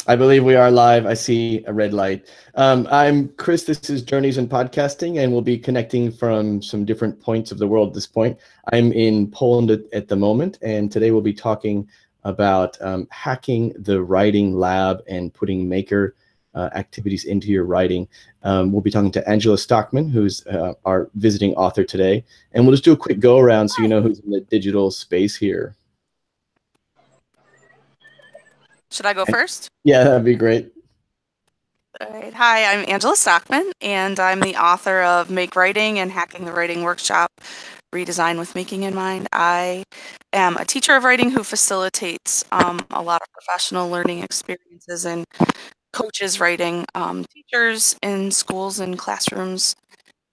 I believe we are live. I see a red light. I'm Chris. This is Journeys in Podcasting, and we'll be connecting from some different points of the world at this point. I'm in Poland at the moment, and today we'll be talking about hacking the writing lab and putting maker activities into your writing. We'll be talking to Angela Stockman, who's our visiting author today, and we'll just do a quick go around so you know who's in the digital space here. Should I go first? Yeah, that'd be great. All right. Hi, I'm Angela Stockman, and I'm the author of Make Writing and Hacking the Writing Workshop, Redesign with Making in Mind. I am a teacher of writing who facilitates a lot of professional learning experiences and coaches writing teachers in schools and classrooms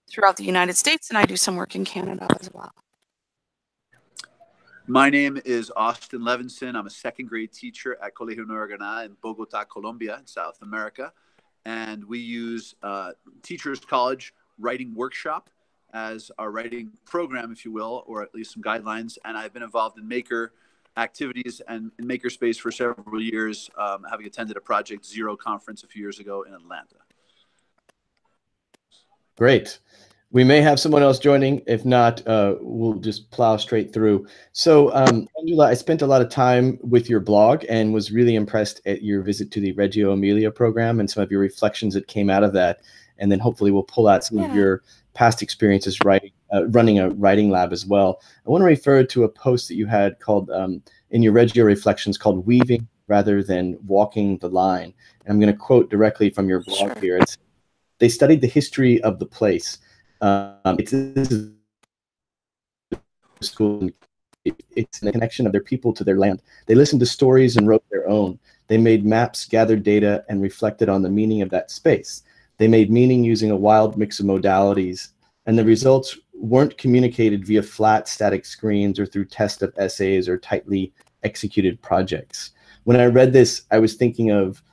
throughout the United States, and I do some work in Canada as well. My name is Austin Levinson. I'm a second grade teacher at Colegio Nueva Granada in Bogota, Colombia, in South America. And we use Teachers College Writing Workshop as our writing program, if you will, or at least some guidelines. And I've been involved in maker activities and in makerspace for several years, having attended a Project Zero conference a few years ago in Atlanta. Great. We may have someone else joining. If not, we'll just plow straight through. So, Angela, I spent a lot of time with your blog and was really impressed at your visit to the Reggio Emilia program and some of your reflections that came out of that. And then hopefully we'll pull out some of your past experiences running a writing lab as well. I want to refer to a post that you had called, in your Reggio Reflections, called Weaving Rather Than Walking the Line. And I'm going to quote directly from your blog here. It's, "They studied the history of the place. This is school. It's the connection of their people to their land. They listened to stories and wrote their own. They made maps, gathered data, and reflected on the meaning of that space. They made meaning using a wild mix of modalities, and the results weren't communicated via flat, static screens or through tests of essays or tightly executed projects." When I read this, I was thinking of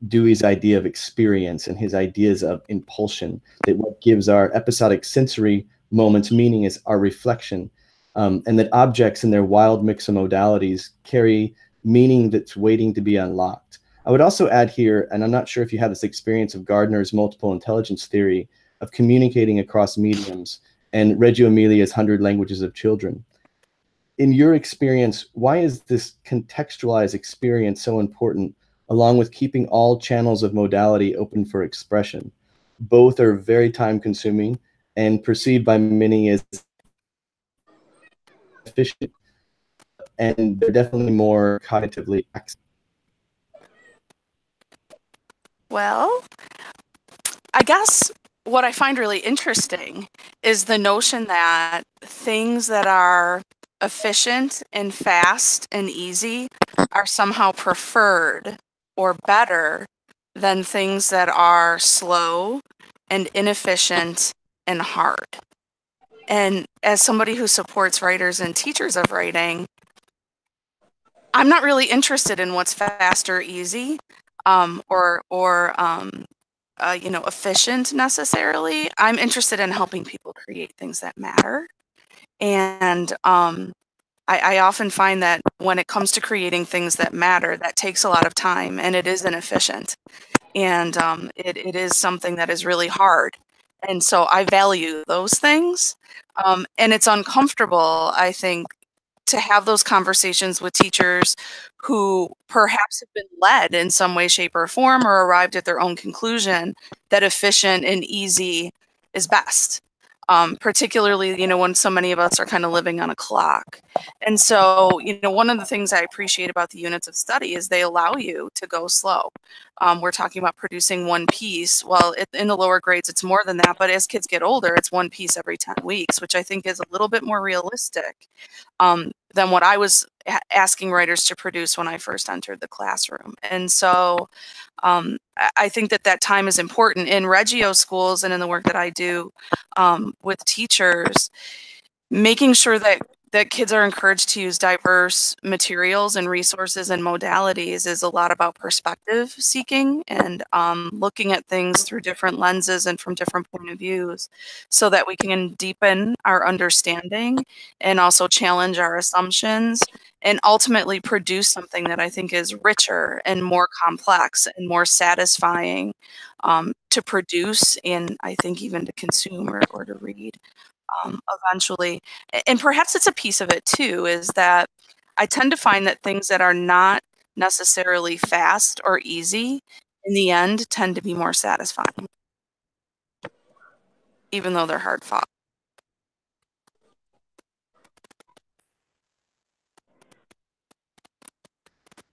Dewey's idea of experience and his ideas of impulsion, that what gives our episodic sensory moments meaning is our reflection, and that objects in their wild mix of modalities carry meaning that's waiting to be unlocked. I would also add here, and I'm not sure if you have this experience of Gardner's multiple intelligence theory of communicating across mediums and Reggio Emilia's 100 Languages of Children. In your experience, why is this contextualized experience so important, along with keeping all channels of modality open for expression? Both are very time-consuming and perceived by many as efficient, and they're definitely more cognitively accessible. Well, I guess what I find really interesting is the notion that things that are efficient and fast and easy are somehow preferred or better than things that are slow and inefficient and hard. And as somebody who supports writers and teachers of writing, I'm not really interested in what's fast or easy, or efficient necessarily. I'm interested in helping people create things that matter. And I often find that when it comes to creating things that matter, that takes a lot of time and it is inefficient. And it is something that is really hard. And so I value those things. And it's uncomfortable, I think, to have those conversations with teachers who perhaps have been led in some way, shape, or form, or arrived at their own conclusion that efficient and easy is best. Particularly, when so many of us are kind of living on a clock. And so, one of the things I appreciate about the units of study is they allow you to go slow. We're talking about producing one piece. Well, in the lower grades, it's more than that. But as kids get older, it's one piece every 10 weeks, which I think is a little bit more realistic than what I was asking writers to produce when I first entered the classroom. And so I think that time is important in Reggio schools and in the work that I do with teachers, making sure that that kids are encouraged to use diverse materials and resources and modalities is a lot about perspective seeking and looking at things through different lenses and from different point of views so that we can deepen our understanding and also challenge our assumptions and ultimately produce something that I think is richer and more complex and more satisfying to produce and I think even to consume or to read. Eventually. And perhaps it's a piece of it too, is that I tend to find that things that are not necessarily fast or easy in the end tend to be more satisfying, even though they're hard fought.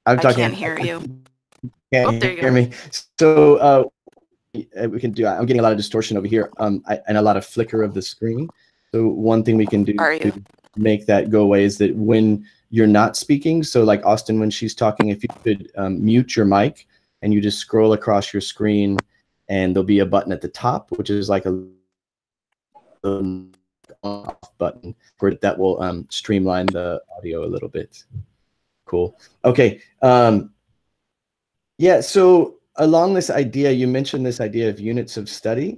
I'm I talking. can't hear you. Can't there you hear go. me. So we can do. I'm getting a lot of distortion over here, and a lot of flicker of the screen. So one thing we can do to make that go away is that when you're not speaking, so like Austin, when she's talking, if you could mute your mic and you just scroll across your screen, and there'll be a button at the top, which is like a off button that will streamline the audio a little bit. Cool. Okay. Yeah. So along this idea, you mentioned this idea of units of study.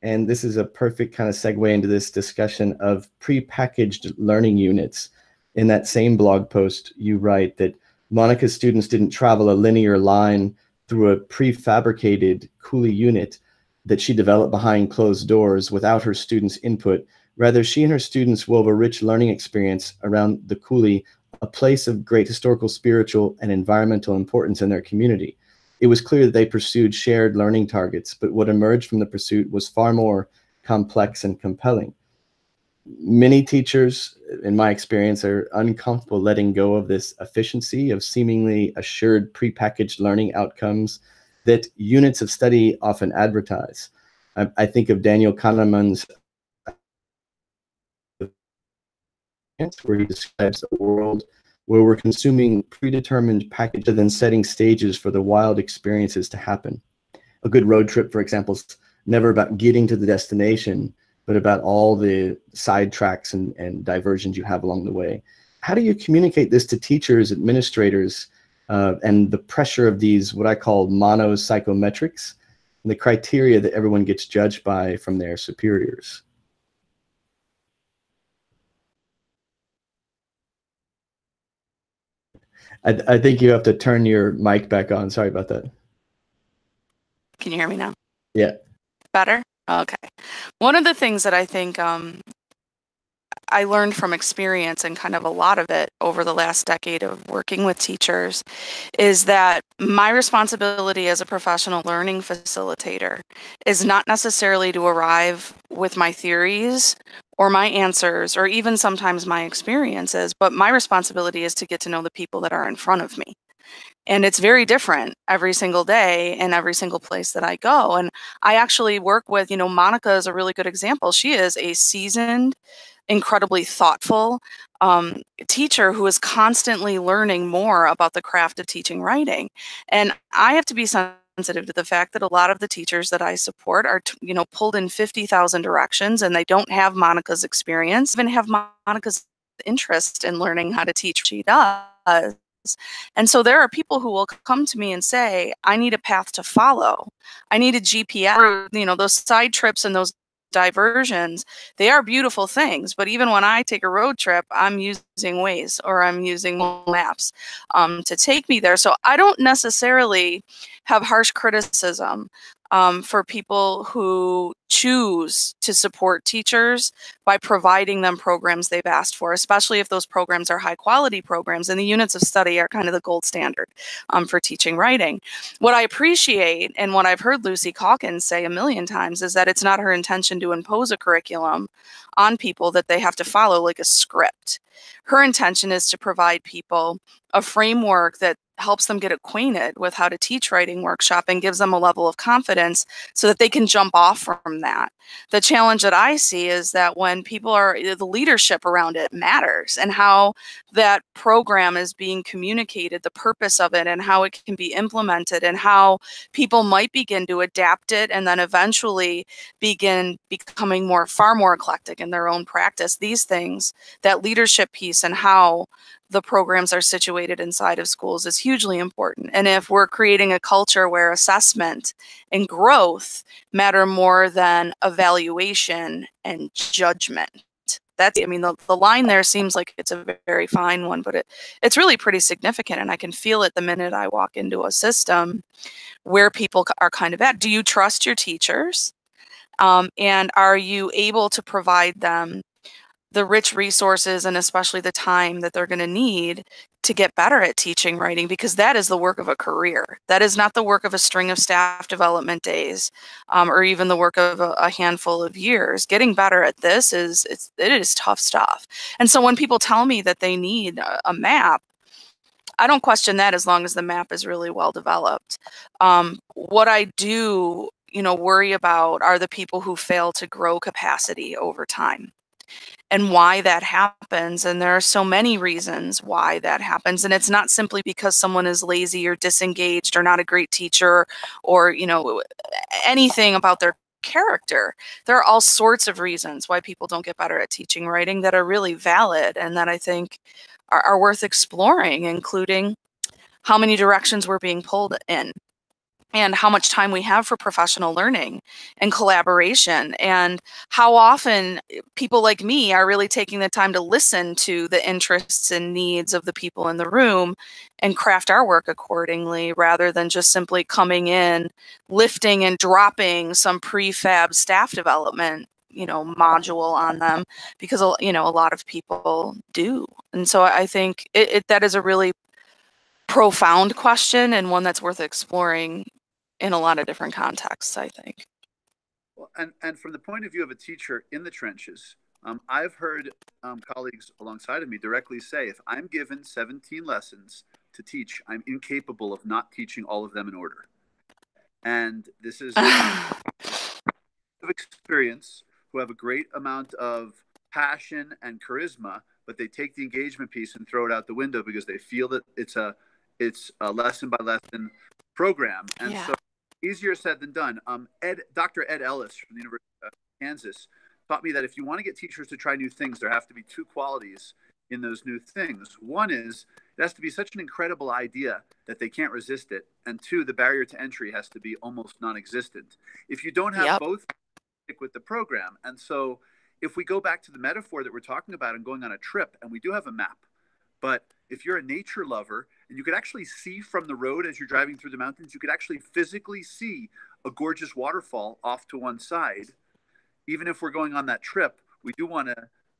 And this is a perfect kind of segue into this discussion of prepackaged learning units. In that same blog post, you write that Monica's students didn't travel a linear line through a prefabricated Cooley unit that she developed behind closed doors without her students' input. Rather, she and her students wove a rich learning experience around the Cooley, a place of great historical, spiritual, and environmental importance in their community. It was clear that they pursued shared learning targets, but what emerged from the pursuit was far more complex and compelling. Many teachers, in my experience, are uncomfortable letting go of this efficiency of seemingly assured prepackaged learning outcomes that units of study often advertise. I think of Daniel Kahneman's where he describes a world where we're consuming predetermined packages and then setting stages for the wild experiences to happen. A good road trip, for example, is never about getting to the destination, but about all the sidetracks and diversions you have along the way. How do you communicate this to teachers, administrators, and the pressure of these, what I call mono-psychometrics, and the criteria that everyone gets judged by from their superiors? I think you have to turn your mic back on. Sorry about that. Can you hear me now? Yeah. Better? Okay. One of the things that I think I learned from experience and kind of a lot of it over the last decade of working with teachers is that my responsibility as a professional learning facilitator is not necessarily to arrive with my theories or my answers or even sometimes my experiences, but my responsibility is to get to know the people that are in front of me. And it's very different every single day and every single place that I go. And I actually work with, Monica is a really good example. She is a seasoned, incredibly thoughtful teacher who is constantly learning more about the craft of teaching writing. And I have to be sensitive to the fact that a lot of the teachers that I support are, pulled in 50,000 directions and they don't have Monica's experience, even have Monica's interest in learning how to teach. She does. And so there are people who will come to me and say, I need a path to follow. I need a GPS. Those side trips and those diversions, they are beautiful things. But even when I take a road trip, I'm using Waze or I'm using maps to take me there. So I don't necessarily have harsh criticism for people who choose to support teachers by providing them programs they've asked for, especially if those programs are high quality programs, and the units of study are kind of the gold standard for teaching writing. What I appreciate and what I've heard Lucy Calkins say a million times is that it's not her intention to impose a curriculum on people that they have to follow like a script. her intention is to provide people a framework that helps them get acquainted with how to teach writing workshop and gives them a level of confidence so that they can jump off from that. The challenge that I see is that when people the leadership around it matters, and how that program is being communicated, the purpose of it, and how it can be implemented, and how people might begin to adapt it and then eventually begin becoming far more eclectic in their own practice. These things, that leadership piece and how the programs are situated inside of schools is hugely important. And if we're creating a culture where assessment and growth matter more than evaluation and judgment, I mean, the line there seems like it's a very fine one, but it's really pretty significant. And I can feel it the minute I walk into a system where people are kind of at. Do you trust your teachers? And are you able to provide them the rich resources and especially the time that they're going to need to get better at teaching writing? Because that is the work of a career. That is not the work of a string of staff development days, or even the work of a handful of years. Getting better at this it is tough stuff. And so when people tell me that they need a map, I don't question that as long as the map is really well developed. What I do, worry about are the people who fail to grow capacity over time, and why that happens. And there are so many reasons why that happens. And it's not simply because someone is lazy or disengaged or not a great teacher or, anything about their character. There are all sorts of reasons why people don't get better at teaching writing that are really valid and that I think are worth exploring, including how many directions we're being pulled in, and how much time we have for professional learning and collaboration, and how often people like me are really taking the time to listen to the interests and needs of the people in the room and craft our work accordingly, rather than just simply coming in, lifting and dropping some prefab staff development module on them, because a lot of people do. And so I think that is a really profound question, and one that's worth exploring in a lot of different contexts, I think. Well, and from the point of view of a teacher in the trenches, I've heard colleagues alongside of me directly say, if I'm given 17 lessons to teach, I'm incapable of not teaching all of them in order. And this is of experience, who have a great amount of passion and charisma, but they take the engagement piece and throw it out the window because they feel that it's a lesson by lesson program. And so easier said than done. Dr. Ed Ellis from the University of Kansas taught me that if you want to get teachers to try new things, there have to be two qualities in those new things. One is it has to be such an incredible idea that they can't resist it. And two, the barrier to entry has to be almost non-existent. If you don't have both, stick with the program. And so if we go back to the metaphor that we're talking about and going on a trip, and we do have a map, but if you're a nature lover and you could actually see from the road as you're driving through the mountains, you could actually physically see a gorgeous waterfall off to one side. Even if we're going on that trip, we do want to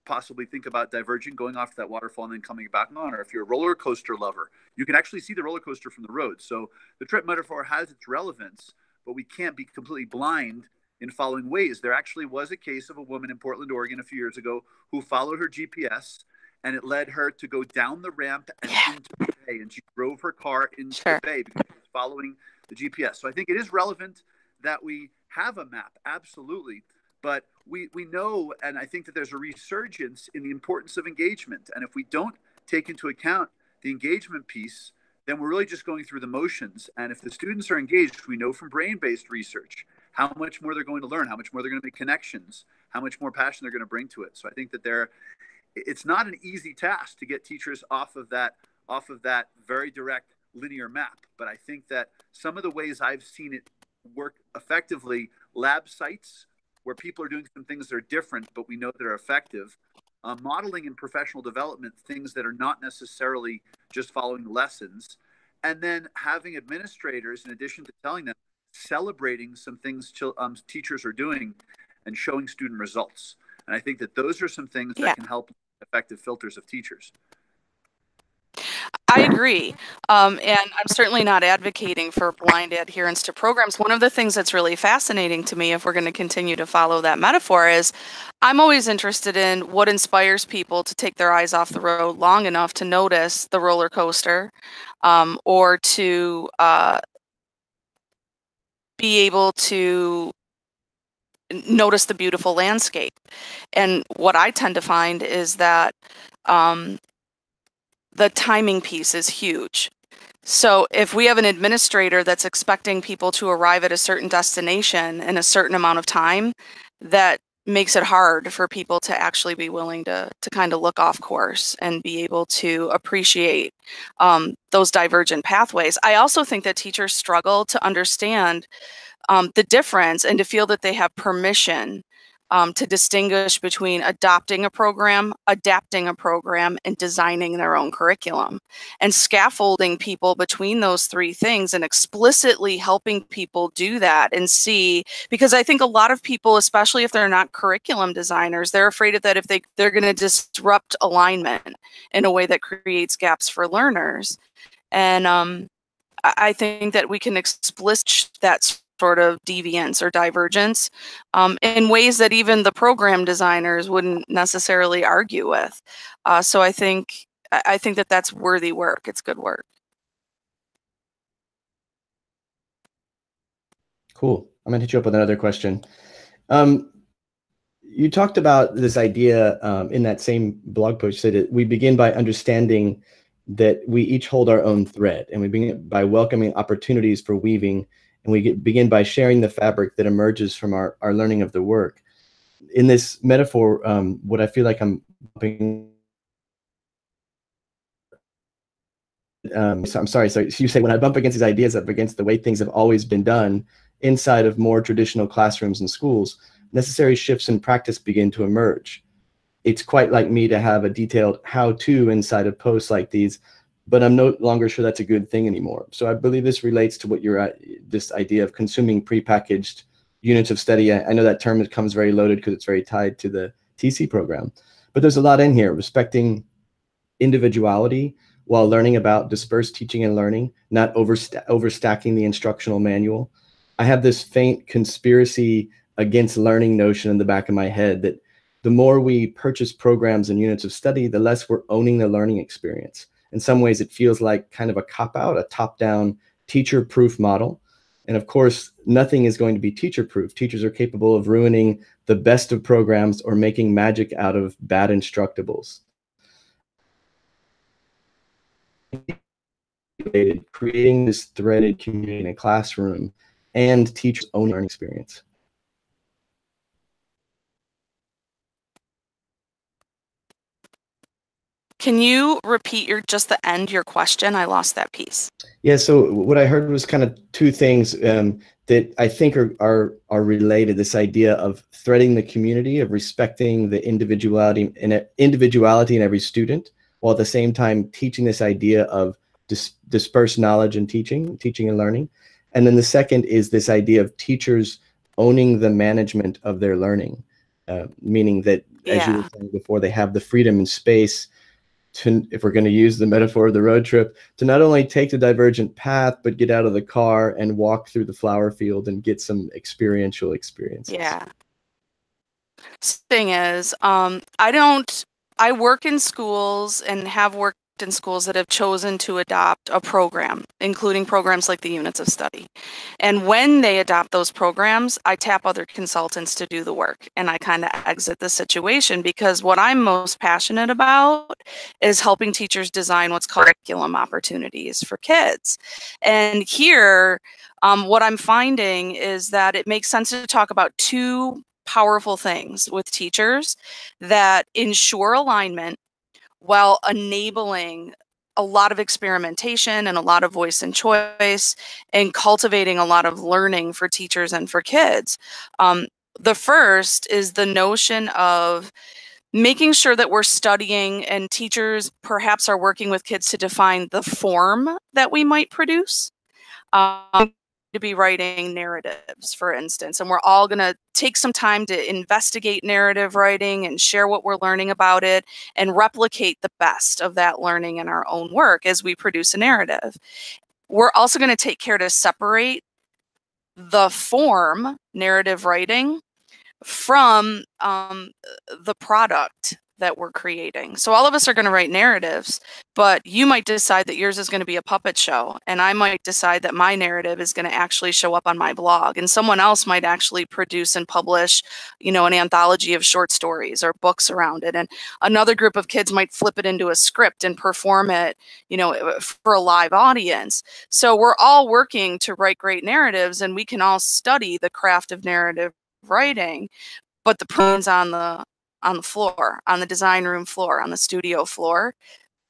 possibly think about diverging, going off to that waterfall and then coming back on. Or if you're a roller coaster lover, you can actually see the roller coaster from the road. So the trip metaphor has its relevance, but we can't be completely blind in following ways. There actually was a case of a woman in Portland, Oregon a few years ago who followed her GPS, and it led her to go down the ramp and into the bay. And she drove her car into the bay because she was following the GPS. So I think it is relevant that we have a map, absolutely. But we know, and I think that there's a resurgence in the importance of engagement. And if we don't take into account the engagement piece, then we're really just going through the motions. And if the students are engaged, we know from brain-based research how much more they're going to learn, how much more they're going to make connections, how much more passion they're going to bring to it. So I think that it's not an easy task to get teachers off of that very direct linear map. But I think that some of the ways I've seen it work effectively, lab sites where people are doing some things that are different, but we know that are effective, modeling in professional development, things that are not necessarily just following lessons, and then having administrators, in addition to telling them, celebrating some things teachers are doing and showing student results. And I think that those are some things that can help effective filters of teachers. I agree. And I'm certainly not advocating for blind adherence to programs. One of the things that's really fascinating to me, if we're going to continue to follow that metaphor, is I'm always interested in what inspires people to take their eyes off the road long enough to notice the roller coaster, or to be able to notice the beautiful landscape. And what I tend to find is that the timing piece is huge. So if we have an administrator that's expecting people to arrive at a certain destination in a certain amount of time, that makes it hard for people to actually be willing to kind of look off course and be able to appreciate those divergent pathways. I also think that teachers struggle to understand the difference and to feel that they have permission to distinguish between adopting a program, adapting a program, and designing their own curriculum. And scaffolding people between those three things and explicitly helping people do that and see, because I think a lot of people, especially if they're not curriculum designers, they're afraid of that if they're going to disrupt alignment in a way that creates gaps for learners. And I think that we can explicit that sort of deviance or divergence in ways that even the program designers wouldn't necessarily argue with. So I think that that's worthy work. It's good work. Cool. I'm going to hit you up with another question. You talked about this idea in that same blog post. You said that we begin by understanding that we each hold our own thread, and we begin by welcoming opportunities for weaving, and we begin by sharing the fabric that emerges from our learning of the work. In this metaphor, what I feel like I'm so I'm sorry. So you say when I bump against these ideas, up against the way things have always been done inside of more traditional classrooms and schools, necessary shifts in practice begin to emerge. It's quite like me to have a detailed how-to inside of posts like these, but I'm no longer sure that's a good thing anymore. So I believe this relates to what you're at, this idea of consuming prepackaged units of study. I know that term comes very loaded because it's very tied to the TC program, but there's a lot in here, respecting individuality while learning about dispersed teaching and learning, not overstacking the instructional manual. I have this faint conspiracy against learning notion in the back of my head that the more we purchase programs and units of study, the less we're owning the learning experience. In some ways, it feels like kind of a cop-out, a top-down teacher-proof model. And of course, nothing is going to be teacher-proof. Teachers are capable of ruining the best of programs or making magic out of bad instructables. Creating this threaded community in a classroom and teachers' own learning experience. Can you repeat just the end, your question? I lost that piece. Yeah, so what I heard was kind of two things that I think are related. This idea of threading the community, of respecting the individuality in every student, while at the same time teaching this idea of dispersed knowledge and teaching and learning. And then the second is this idea of teachers owning the management of their learning, meaning that, as you were saying before, they have the freedom and space to, if we're going to use the metaphor of the road trip, to not only take the divergent path, but get out of the car and walk through the flower field and get some experiential experiences. Yeah. Thing is, I work in schools and have worked in schools that have chosen to adopt a program, including programs like the units of study. And when they adopt those programs, I tap other consultants to do the work, and I kind of exit the situation, because what I'm most passionate about is helping teachers design what's called curriculum opportunities for kids. And here, what I'm finding is that it makes sense to talk about two powerful things with teachers that ensure alignment while enabling a lot of experimentation and a lot of voice and choice and cultivating a lot of learning for teachers and for kids. The first is the notion of making sure that we're studying, and teachers perhaps are working with kids to define the form that we might produce. to be writing narratives, for instance, and we're all going to take some time to investigate narrative writing and share what we're learning about it and replicate the best of that learning in our own work as we produce a narrative. We're also going to take care to separate the form, narrative writing, from the product that we're creating. So all of us are going to write narratives, but you might decide that yours is going to be a puppet show, and I might decide that my narrative is going to actually show up on my blog, and someone else might actually produce and publish, you know, an anthology of short stories or books around it, and another group of kids might flip it into a script and perform it, you know, for a live audience. So we're all working to write great narratives, and we can all study the craft of narrative writing, but the prunes on the floor, on the design room floor, on the studio floor,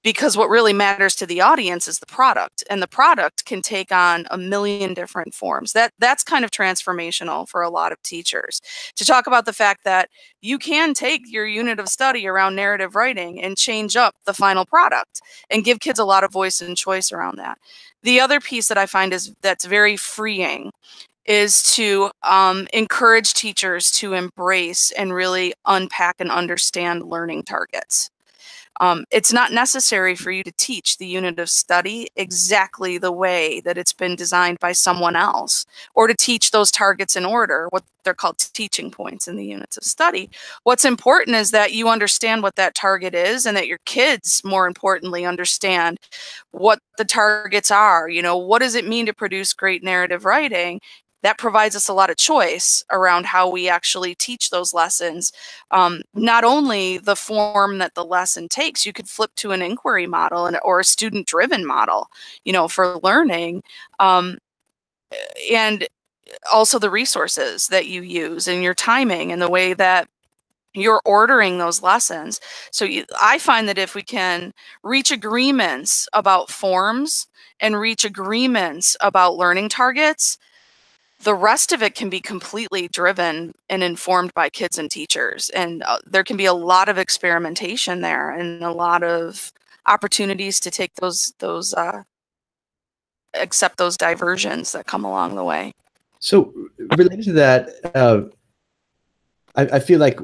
because what really matters to the audience is the product, and the product can take on a million different forms. That's kind of transformational for a lot of teachers, to talk about the fact that you can take your unit of study around narrative writing and change up the final product and give kids a lot of voice and choice around that. The other piece that I find that's very freeing is to encourage teachers to embrace and really unpack and understand learning targets. It's not necessary for you to teach the unit of study exactly the way that it's been designed by someone else, or to teach those targets in order, what they're called teaching points in the units of study. What's important is that you understand what that target is, and that your kids, more importantly, understand what the targets are. You know, what does it mean to produce great narrative writing? That provides us a lot of choice around how we actually teach those lessons. Not only the form that the lesson takes, you could flip to an inquiry model or a student-driven model, you know, for learning, and also the resources that you use and your timing and the way that you're ordering those lessons. So I find that if we can reach agreements about forms and reach agreements about learning targets, the rest of it can be completely driven and informed by kids and teachers. And there can be a lot of experimentation there, and a lot of opportunities to take accept those diversions that come along the way. So related to that, I feel like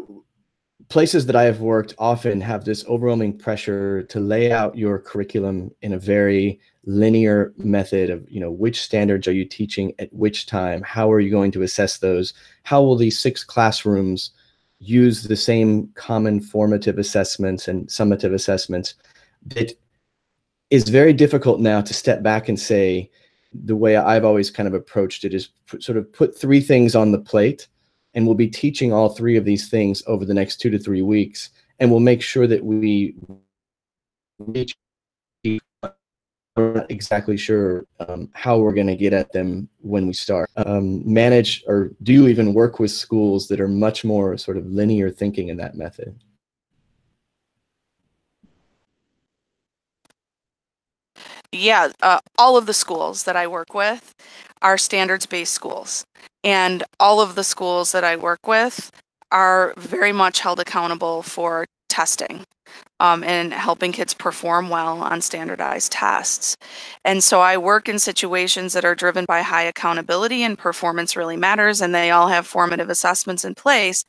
places that I have worked often have this overwhelming pressure to lay out your curriculum in a very linear method of, you know, which standards are you teaching at which time? How are you going to assess those? How will these 6 classrooms use the same common formative assessments and summative assessments? That is very difficult now to step back and say, the way I've always kind of approached it is sort of put 3 things on the plate, and we'll be teaching all 3 of these things over the next 2 to 3 weeks. And we'll make sure that we're not exactly sure how we're going to get at them when we start. Manage, or do you even work with schools that are much more sort of linear thinking in that method? Yeah, all of the schools that I work with are standards-based schools. And all of the schools that I work with are very much held accountable for testing and helping kids perform well on standardized tests. And so I work in situations that are driven by high accountability, and performance really matters, and they all have formative assessments in place.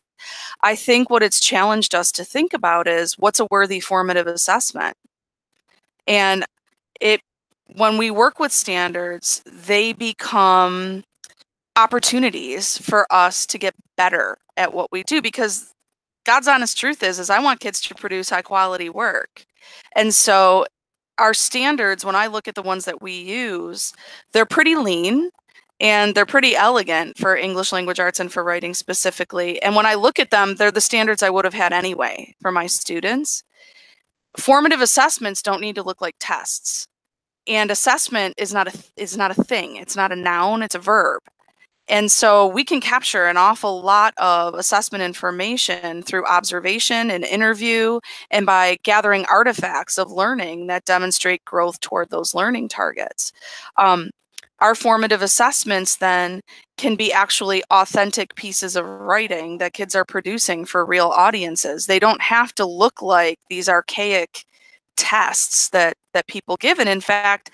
I think what it's challenged us to think about is, what's a worthy formative assessment? And when we work with standards, they become opportunities for us to get better at what we do, because God's honest truth is I want kids to produce high quality work. And so our standards, when I look at the ones that we use, they're pretty lean and they're pretty elegant for English language arts and for writing specifically. And when I look at them, they're the standards I would have had anyway for my students. Formative assessments don't need to look like tests. And assessment is not a thing. It's not a noun, it's a verb. And so we can capture an awful lot of assessment information through observation and interview, and by gathering artifacts of learning that demonstrate growth toward those learning targets. Our formative assessments then can be actually authentic pieces of writing that kids are producing for real audiences. They don't have to look like these archaic tests that people give. And in fact,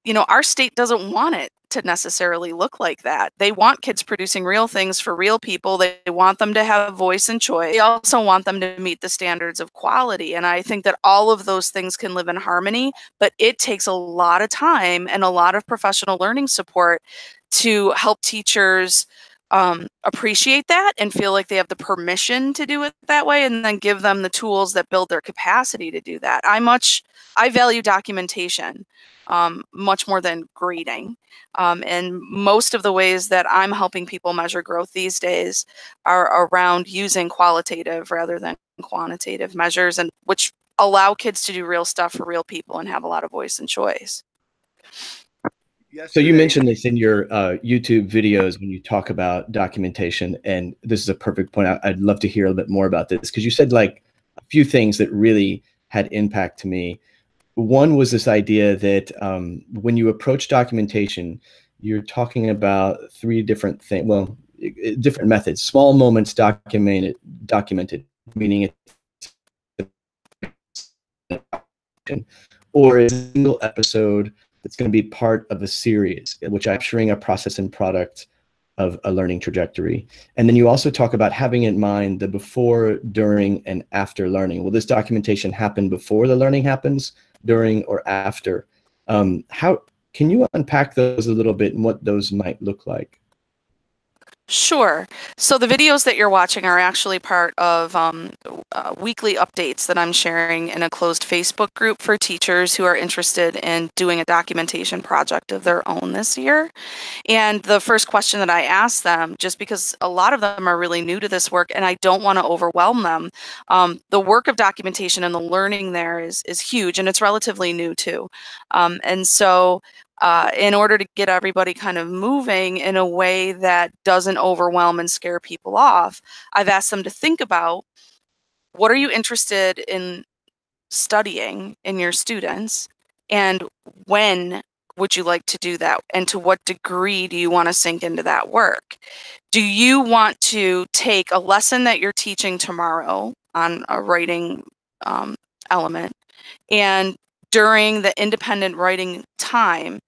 our state doesn't want it to necessarily look like that. They want kids producing real things for real people. They want them to have voice and choice. They also want them to meet the standards of quality. And I think that all of those things can live in harmony, but it takes a lot of time and a lot of professional learning support to help teachers appreciate that and feel like they have the permission to do it that way, and then give them the tools that build their capacity to do that. I value documentation much more than grading. And most of the ways that I'm helping people measure growth these days are around using qualitative rather than quantitative measures, and which allow kids to do real stuff for real people and have a lot of voice and choice. So you mentioned this in your YouTube videos when you talk about documentation, and this is a perfect point. I'd love to hear a little bit more about this, because you said like a few things that really had impact to me. One was this idea that when you approach documentation, you're talking about three different things, well, different methods. Small moments documented, meaning it's or a single episode that's going to be part of a series, which is capturing a process and product of a learning trajectory. And then you also talk about having in mind the before, during, and after learning. Will this documentation happen before the learning happens, during, or after? How can you unpack those a little bit and what those might look like? Sure. So the videos that you're watching are actually part of weekly updates that I'm sharing in a closed Facebook group for teachers who are interested in doing a documentation project of their own this year. And the first question that I ask them, just because a lot of them are really new to this work and I don't want to overwhelm them, the work of documentation and the learning there is huge, and it's relatively new too. And so in order to get everybody kind of moving in a way that doesn't overwhelm and scare people off, I've asked them to think about, what are you interested in studying in your students, and when would you like to do that, and to what degree do you want to sink into that work? Do you want to take a lesson that you're teaching tomorrow on a writing element, and during the independent writing time,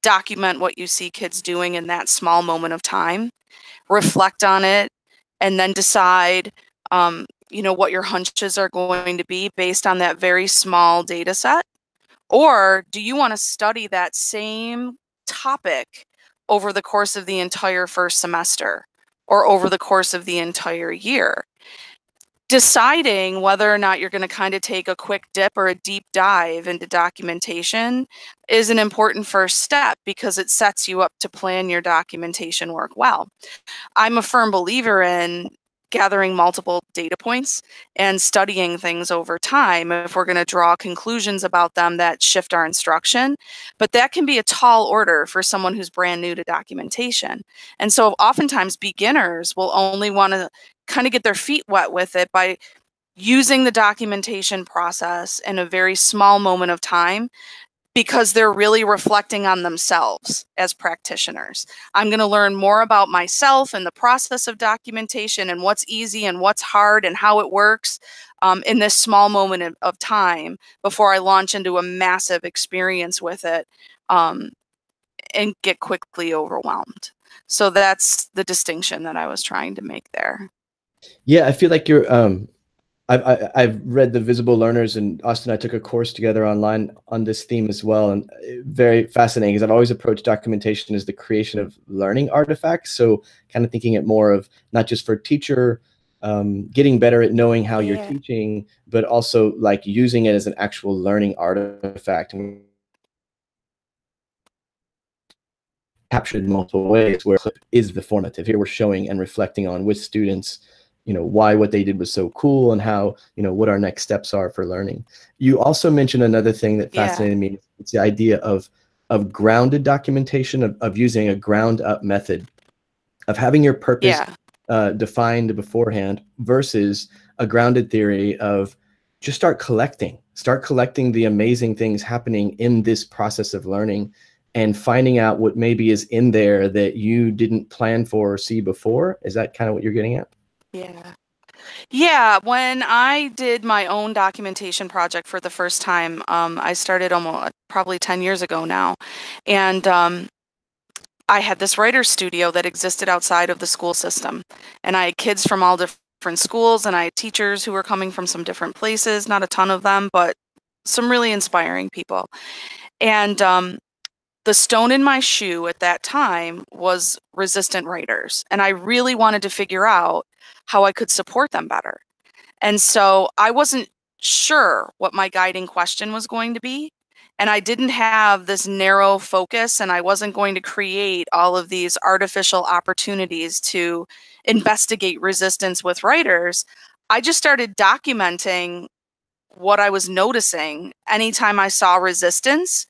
document what you see kids doing in that small moment of time, reflect on it, and then decide what your hunches are going to be based on that very small data set? Or do you want to study that same topic over the course of the entire first semester or over the course of the entire year? Deciding whether or not you're going to kind of take a quick dip or a deep dive into documentation is an important first step, because it sets you up to plan your documentation work well. I'm a firm believer in gathering multiple data points and studying things over time if we're going to draw conclusions about them that shift our instruction. But that can be a tall order for someone who's brand new to documentation. And so oftentimes beginners will only want to kind of get their feet wet with it by using the documentation process in a very small moment of time, because they're really reflecting on themselves as practitioners. I'm going to learn more about myself and the process of documentation and what's easy and what's hard and how it works in this small moment of time before I launch into a massive experience with it and get quickly overwhelmed. So that's the distinction that I was trying to make there. Yeah, I feel like you're I've read The Visible Learners, and Austin and I took a course together online on this theme as well, and very fascinating, because I've always approached documentation as the creation of learning artifacts. So kind of thinking it more of not just for teacher getting better at knowing how you're teaching, but also like using it as an actual learning artifact, and captured in multiple ways, where is the formative. Here we're showing and reflecting on with students, why what they did was so cool, and how, what our next steps are for learning. You also mentioned another thing that fascinated me. It's the idea of grounded documentation, of using a ground up method, of having your purpose defined beforehand, versus a grounded theory of just start collecting the amazing things happening in this process of learning, and finding out what maybe is in there that you didn't plan for or see before. Is that kind of what you're getting at? Yeah. Yeah, when I did my own documentation project for the first time, I started almost probably 10 years ago now. And I had this writer's studio that existed outside of the school system. And I had kids from all different schools, and I had teachers who were coming from some different places, not a ton of them, but some really inspiring people. And the stone in my shoe at that time was resistant writers. And I really wanted to figure out how I could support them better. And so I wasn't sure what my guiding question was going to be. And I didn't have this narrow focus, and I wasn't going to create all of these artificial opportunities to investigate resistance with writers. I just started documenting what I was noticing anytime I saw resistance,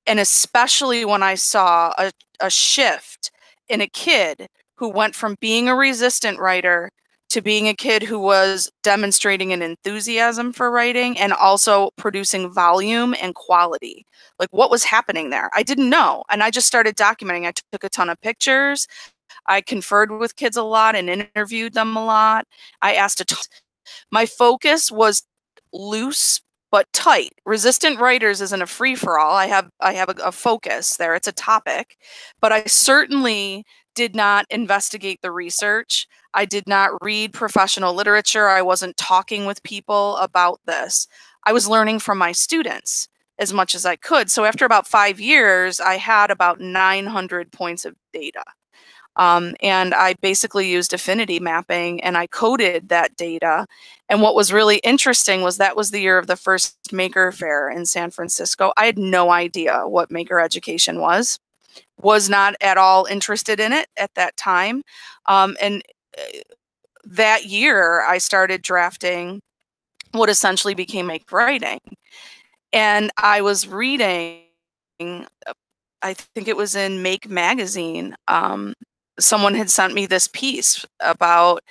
and especially when I saw a shift in a kid who went from being a resistant writer to being a kid who was demonstrating an enthusiasm for writing and also producing volume and quality. Like, what was happening there? I didn't know. And I just started documenting. I took a ton of pictures. I conferred with kids a lot and interviewed them a lot. I asked a ton. My focus was loose but tight. Resistant writers isn't a free for all. I have a focus there. It's a topic, but I certainly did not investigate the research. I did not read professional literature. I wasn't talking with people about this. I was learning from my students as much as I could. So after about 5 years, I had about 900 points of data. And I basically used affinity mapping, and I coded that data. And what was really interesting was that was the year of the first Maker Faire in San Francisco. I had no idea what maker education was not at all interested in it at that time. And that year, I started drafting what essentially became Make Writing. And I was reading, I think it was in Make Magazine, someone had sent me this piece about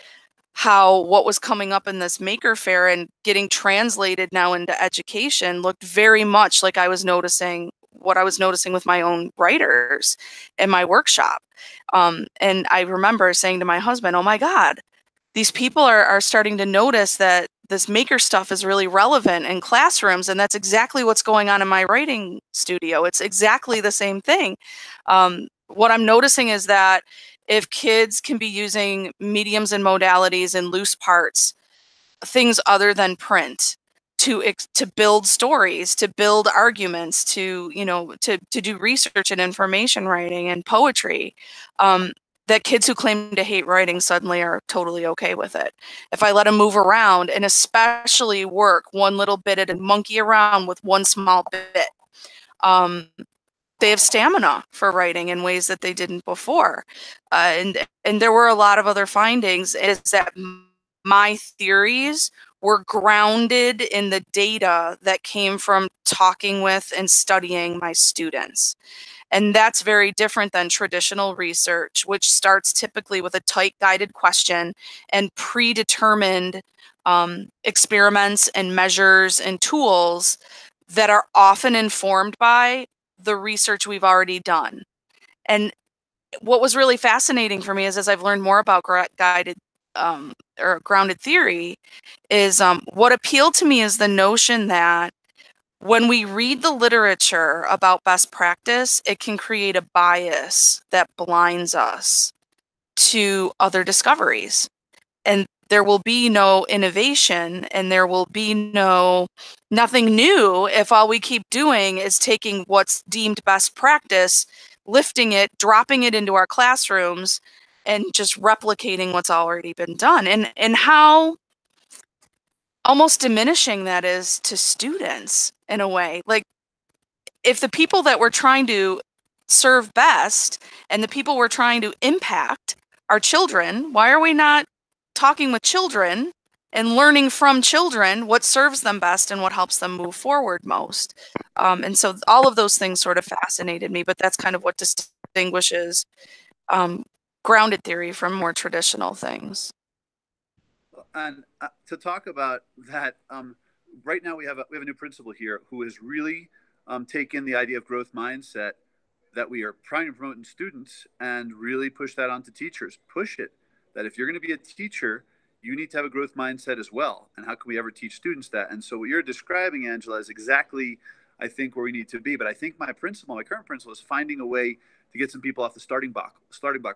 how what was coming up in this Maker Faire and getting translated now into education looked very much like I was noticing what I was noticing with my own writers in my workshop. And I remember saying to my husband, oh my God, these people are starting to notice that this maker stuff is really relevant in classrooms, and that's exactly what's going on in my writing studio. It's exactly the same thing. What I'm noticing is that if kids can be using mediums and modalities and loose parts, things other than print, to build stories, to build arguments, to do research and information writing and poetry, that kids who claim to hate writing suddenly are totally okay with it. If I let them move around and especially work one little bit and monkey around with one small bit, they have stamina for writing in ways that they didn't before. And there were a lot of other findings, is that my theories were grounded in the data that came from talking with and studying my students. And that's very different than traditional research, which starts typically with a tight guided question and predetermined experiments and measures and tools that are often informed by the research we've already done. And what was really fascinating for me is, as I've learned more about guided or grounded theory, is what appealed to me is the notion that when we read the literature about best practice, it can create a bias that blinds us to other discoveries. And there will be no innovation, and there will be nothing new if all we keep doing is taking what's deemed best practice, lifting it, dropping it into our classrooms, and just replicating what's already been done. And how almost diminishing that is to students in a way. Like, if the people that we're trying to serve best and the people we're trying to impact are children, why are we not talking with children and learning from children what serves them best and what helps them move forward most? And so all of those things sort of fascinated me, but that's kind of what distinguishes grounded theory from more traditional things. And to talk about that, right now we have a new principal here who has really taken the idea of growth mindset that we are trying to promote in students and really push that onto teachers. Push it that if you're going to be a teacher, you need to have a growth mindset as well. And how can we ever teach students that? And so what you're describing, Angela, is exactly, I think, where we need to be. But I think my current principle is finding a way to get some people off the starting block.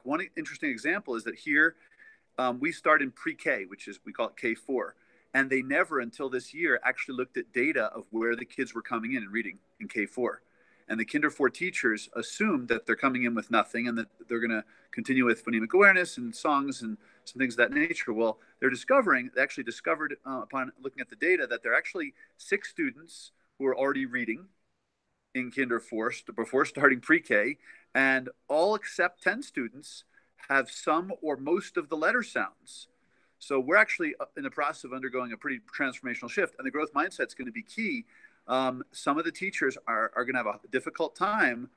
One interesting example is that here we start in pre-K, which is, we call it K4. And they never, until this year, actually looked at data of where the kids were coming in and reading in K4. And the Kinder 4 teachers assumed that they're coming in with nothing and that they're going to continue with phonemic awareness and songs and some things of that nature. Well, they actually discovered upon looking at the data that there are actually 6 students who are already reading in Kinder 4 before starting pre-K, and all except 10 students have some or most of the letter sounds. So we're actually in the process of undergoing a pretty transformational shift, and the growth mindset is going to be key. Some of the teachers are going to have a difficult time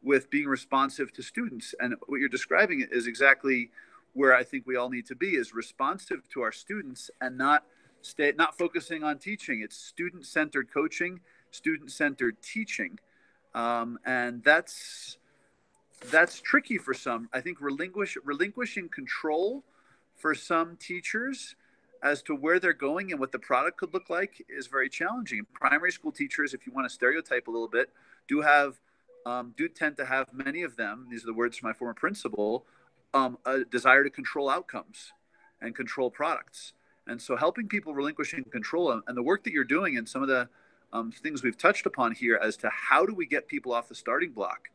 with being responsive to students. And what you're describing is exactly where I think we all need to be, is responsive to our students and not focusing on teaching. It's student-centered coaching, student-centered teaching. And that's tricky for some. I think relinquishing control for some teachers as to where they're going and what the product could look like is very challenging. Primary school teachers, if you want to stereotype a little bit, do tend to have, many of them, these are the words from my former principal, a desire to control outcomes and control products. And so helping people relinquishing control, and the work that you're doing and some of the things we've touched upon here as to how do we get people off the starting block,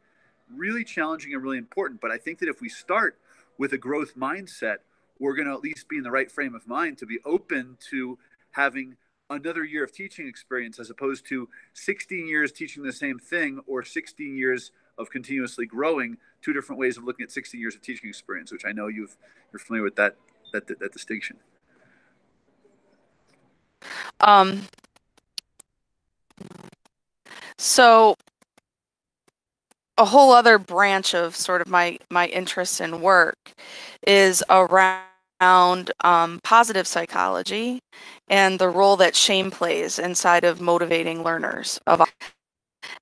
really challenging and really important. But I think that if we start with a growth mindset, we're going to at least be in the right frame of mind to be open to having another year of teaching experience, as opposed to 16 years teaching the same thing or 16 years of continuously growing. 2 different ways of looking at 16 years of teaching experience, which I know you're familiar with that distinction. So a whole other branch of sort of my interest in work is around positive psychology and the role that shame plays inside of motivating learners.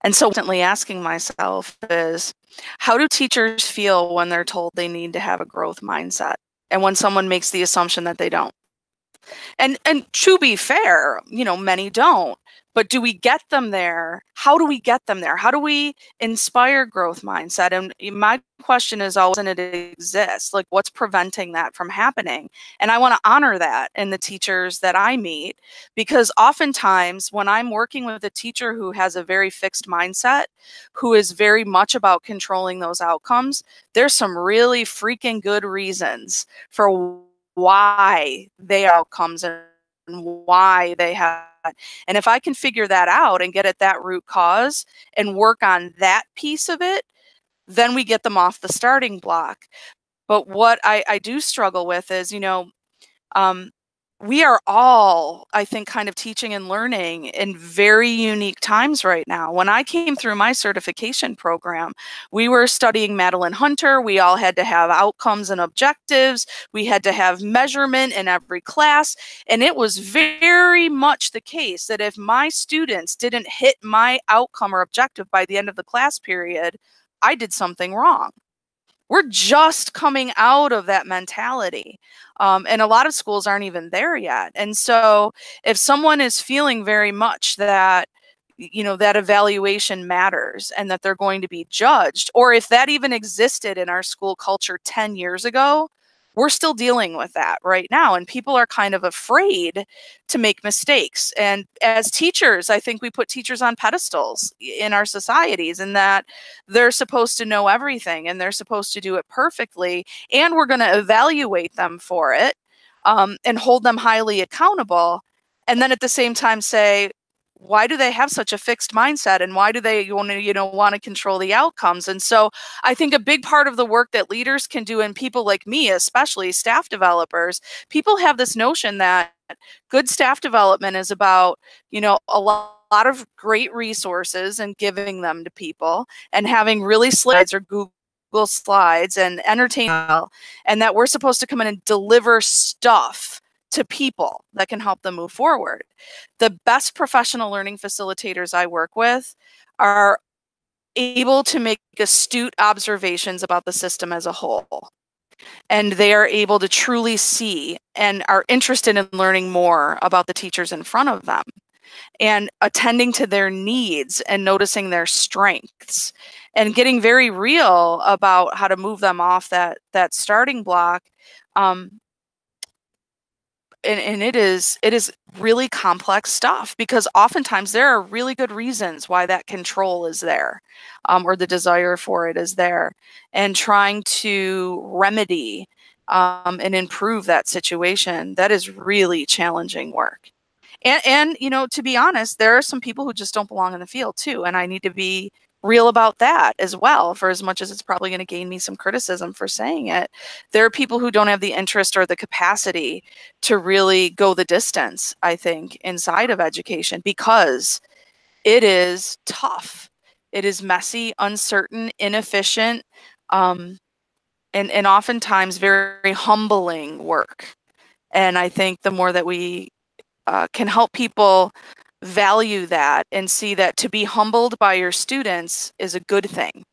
And so constantly asking myself is, how do teachers feel when they're told they need to have a growth mindset and when someone makes the assumption that they don't? And to be fair, many don't. But do we get them there? How do we get them there? How do we inspire growth mindset? And my question is always, and it exists, like, what's preventing that from happening? And I want to honor that in the teachers that I meet, because oftentimes when I'm working with a teacher who has a very fixed mindset, who is very much about controlling those outcomes, there's some really freaking good reasons for why they outcomes and why they have. And if I can figure that out and get at that root cause and work on that piece of it, then we get them off the starting block. But what I do struggle with is, we are all, I think, kind of teaching and learning in very unique times right now. When I came through my certification program, we were studying Madeline Hunter. We all had to have outcomes and objectives. We had to have measurement in every class. And it was very much the case that if my students didn't hit my outcome or objective by the end of the class period, I did something wrong. We're just coming out of that mentality. And a lot of schools aren't even there yet. And so if someone is feeling very much that, that evaluation matters and that they're going to be judged, or if that even existed in our school culture 10 years ago, we're still dealing with that right now. And people are kind of afraid to make mistakes. And as teachers, I think we put teachers on pedestals in our societies, and that they're supposed to know everything and they're supposed to do it perfectly. And we're going to evaluate them for it and hold them highly accountable. And then at the same time say, why do they have such a fixed mindset, and why do they want to control the outcomes? And so I think a big part of the work that leaders can do, and people like me, especially staff developers, people have this notion that good staff development is about, a lot of great resources and giving them to people and having really slides or Google Slides and entertainment, and that we're supposed to come in and deliver stuff to people that can help them move forward. The best professional learning facilitators I work with are able to make astute observations about the system as a whole. and they are able to truly see and are interested in learning more about the teachers in front of them and attending to their needs and noticing their strengths and getting very real about how to move them off that starting block. And it is really complex stuff, because oftentimes there are really good reasons why that control is there, or the desire for it is there, and trying to remedy and improve that situation, that is really challenging work. And you know, to be honest, there are some people who just don't belong in the field too, and I need to be real about that as well. For as much as it's probably going to gain me some criticism for saying it, there are people who don't have the interest or the capacity to really go the distance, I think, inside of education, because it is tough. It is messy, uncertain, inefficient, and oftentimes very humbling work. And I think the more that we can help people value that and see that to be humbled by your students is a good thing.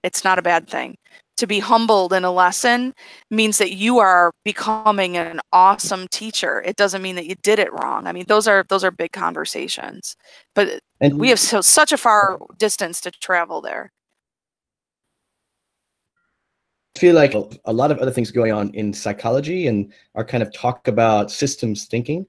It's not a bad thing. To be humbled in a lesson means that you are becoming an awesome teacher. It doesn't mean that you did it wrong. I mean, those are big conversations, but we have such a far distance to travel there. I feel like a lot of other things going on in psychology and our kind of talk about systems thinking,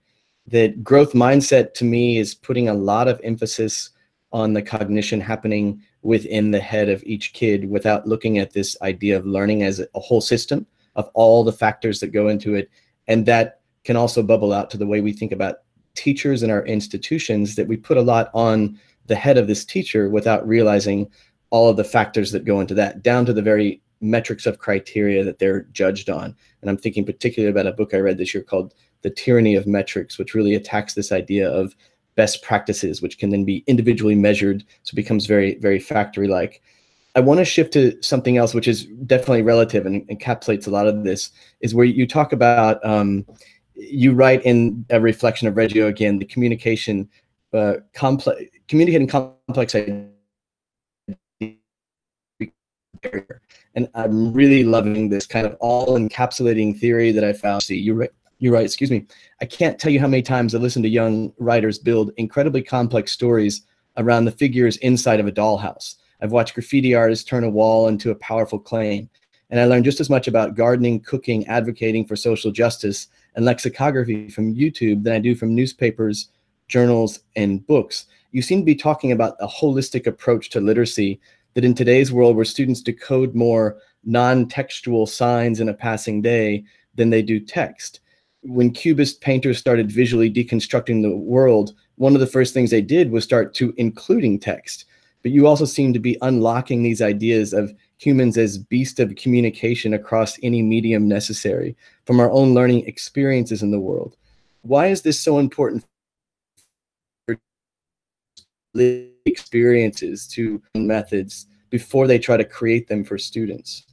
that growth mindset to me is putting a lot of emphasis on the cognition happening within the head of each kid without looking at this idea of learning as a whole system of all the factors that go into it. And that can also bubble out to the way we think about teachers in our institutions, that we put a lot on the head of this teacher without realizing all of the factors that go into that, down to the very metrics of criteria that they're judged on. And I'm thinking particularly about a book I read this year called The Tyranny of Metrics, which really attacks this idea of best practices, which can then be individually measured. So it becomes very, very factory-like. I want to shift to something else, which is definitely relative and encapsulates a lot of this, is where you talk about, you write in a reflection of Reggio again, the communicating complex ideas. And I'm really loving this kind of all-encapsulating theory that I found. See, you're right, excuse me. I can't tell you how many times I listen to young writers build incredibly complex stories around the figures inside of a dollhouse. I've watched graffiti artists turn a wall into a powerful claim. And I learned just as much about gardening, cooking, advocating for social justice, and lexicography from YouTube than I do from newspapers, journals, and books. You seem to be talking about a holistic approach to literacy, that in today's world where students decode more non-textual signs in a passing day than they do text. When Cubist painters started visually deconstructing the world, one of the first things they did was start to including text. But you also seem to be unlocking these ideas of humans as beasts of communication across any medium necessary from our own learning experiences in the world. Why is this so important for experiences to methods before they try to create them for students?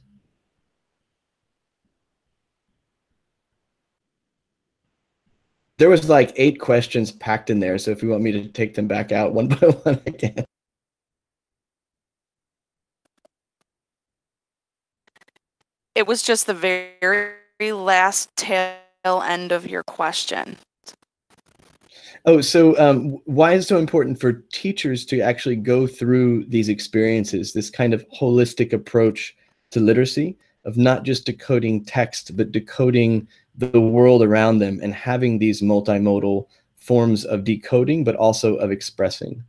There was like 8 questions packed in there, so if you want me to take them back out one by one, I can. It was just the very last tail end of your question. Oh, so why is it so important for teachers to actually go through these experiences, this kind of holistic approach to literacy of not just decoding text, but decoding the world around them and having these multimodal forms of decoding, but also of expressing?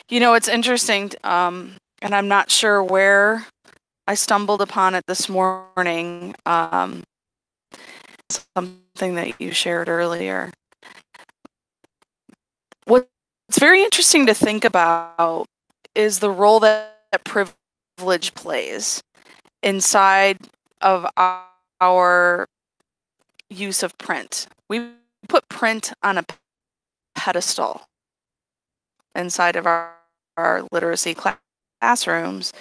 You know, it's interesting, and I'm not sure where I stumbled upon it this morning, something that you shared earlier. What's very interesting to think about is the role that privilege plays inside of our use of print. We put print on a pedestal inside of our literacy classrooms.